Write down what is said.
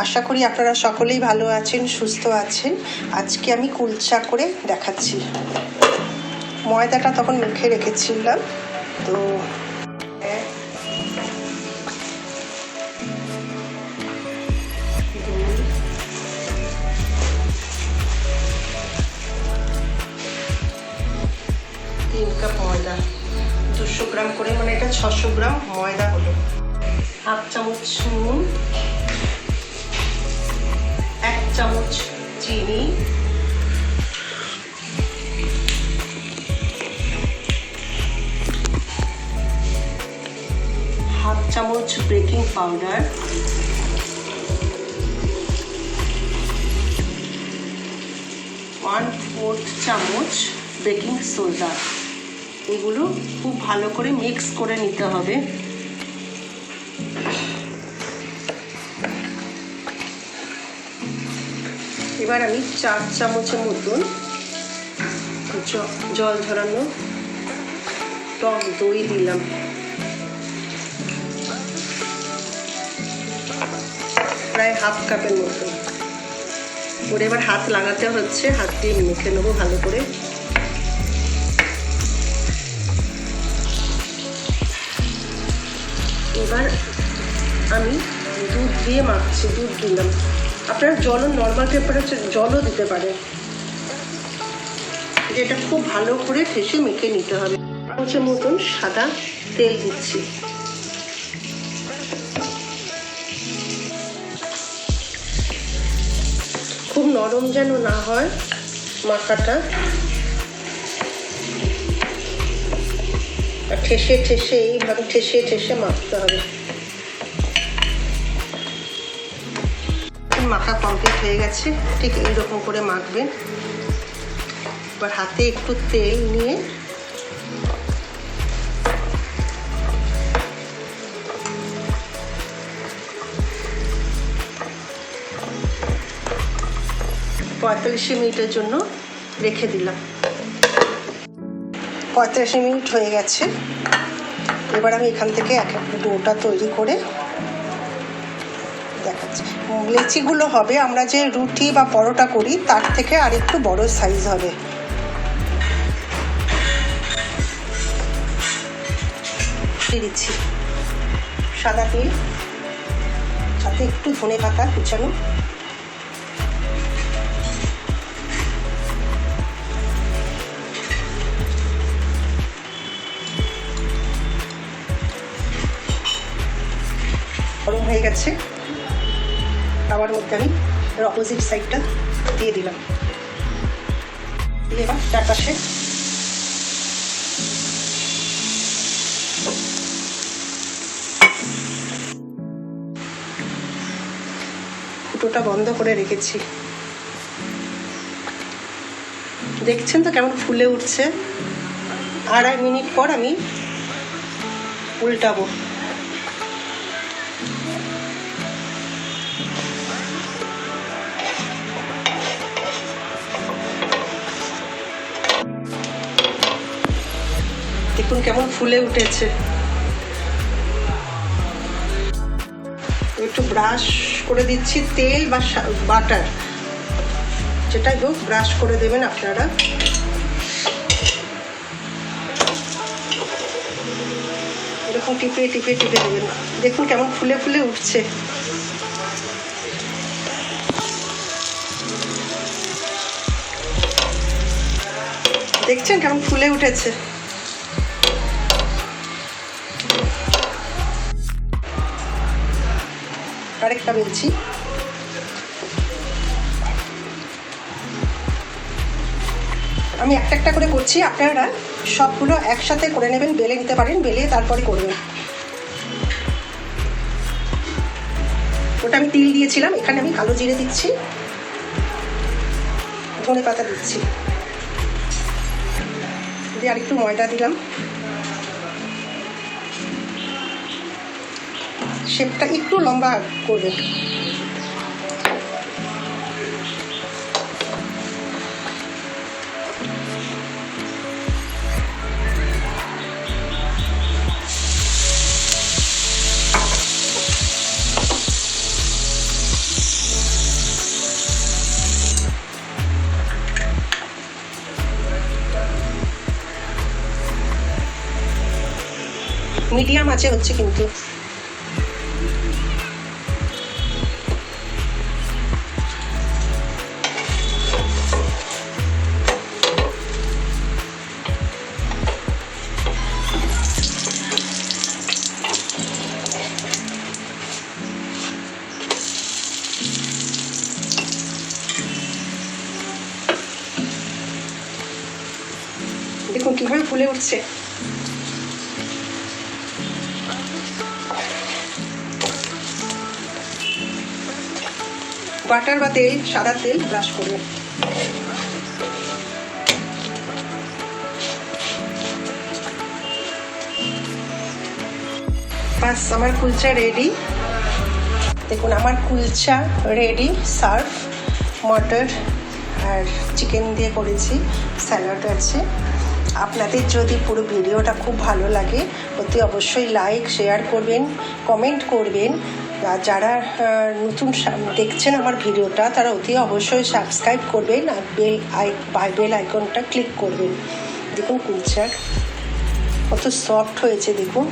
আশা করি আপনারা সকলেই ভালো আছেন, সুস্থ আছেন। আজকে আমি কুলচা করে দেখাচ্ছি। ময়দাটা তখন মেখে রেখেছিলাম, তো তিন কাপ ময়দা, 200 গ্রাম করে, মানে এটা 600 গ্রাম ময়দা হলো। হাফ চামচ নুন, 1 চামচ চিনি, হাফ চামচ বেকিং পাউডার, 1/4 চামচ বেকিং সোডা। এগুলো খুব ভালো করে মিক্স করে নিতে হবে। এবার আমি 4 চামচের মতন জল ঝরানো টক দই দিলাম। প্রায় হাফ কাপের মতো। ওর এবার হাত লাগাতে হচ্ছে, হাত দিয়ে মেখে নেবো ভালো করে। এবার আমি দুধ দিয়ে মাখছি, দুধ দিলাম। আপনারা জলও নর্মাল টেম্পারেচার জলও দিতে পারেন। যেটা খুব ভালো করে ঠেসে মেখে নিতে হবে। চামচের মতন সাদা তেল দিচ্ছি। খুব নরম যেন না হয় মাখাটা, ঠেসে ঠেসে এইভাবে ঠেসে ঠেসে মাখতে হবে। মাখা কমপ্লিট হয়ে গেছে, ঠিক এইরকম করে মাখবেন। এবার হাতে একটু তেল নিয়ে $45 মিনিটের জন্য রেখে দিলাম। 45 মিনিট হয়ে গেছে। এবার আমি এখান থেকে এক একটা ডোটা তৈরি করে দেখাচ্ছি। লেচিগুলো হবে আমরা যে রুটি বা পরোটা করি তার থেকে আর একটু বড় সাইজ হবে। দিচ্ছি সাদা তেল, সাথে একটু ধনে পাতা কুচানো, গরম হয়ে গেছে। তাওয়ার মধ্যে আমি অপোজিট সাইডটা দিয়ে দিলাম। এবার চারপাশে ফুটোটা বন্ধ করে রেখেছি। দেখছেন তো কেমন ফুলে উঠছে। 2.5 মিনিট পর আমি উল্টাবো। দেখুন কেমন ফুলে উঠেছে। একটু ব্রাশ করে দিচ্ছি, তেল বা বাটার যেটাই হোক ব্রাশ করে দেবেন আপনারা। এরকম টিপে টিপে টিপে দেবেন। দেখুন কেমন ফুলে ফুলে উঠছে। দেখছেন কেমন ফুলে উঠেছে। আরেকটা বেলছি। আমি একটা একটা করে করছি, আপনারা সবগুলো একসাথে করে নেবেন, বেলে নিতে পারেন, বেলে তারপরে করবেন। ওটা আমি তিল দিয়েছিলাম, এখানে আমি কালো জিরে দিচ্ছি, ধনে পাতা দিচ্ছি, দিয়ে আর একটু ময়দা দিলাম। শেপটা একটু লম্বা করবেন। মিডিয়াম আছে হচ্ছে কিন্তু। দেখুন কিভাবে ফুলে উঠছে। বাটার বা তেল, সাদা তেল ব্রাশ করবেন। বাস আমার কুলচা রেডি। দেখুন আমার কুলচা রেডি। সার্ভ। মটর আর চিকেন দিয়ে করেছি, স্যালাড আছে। আপনাদের যদি পুরো ভিডিওটা খুব ভালো লাগে অতি অবশ্যই লাইক শেয়ার করবেন, কমেন্ট করবেন। যারা নতুন দেখছেন আমার ভিডিওটা তারা অতি অবশ্যই সাবস্ক্রাইব করবেন আর বেল আইকনটা ক্লিক করবেন। দেখুন কুলচা কত সফট হয়েছে দেখুন।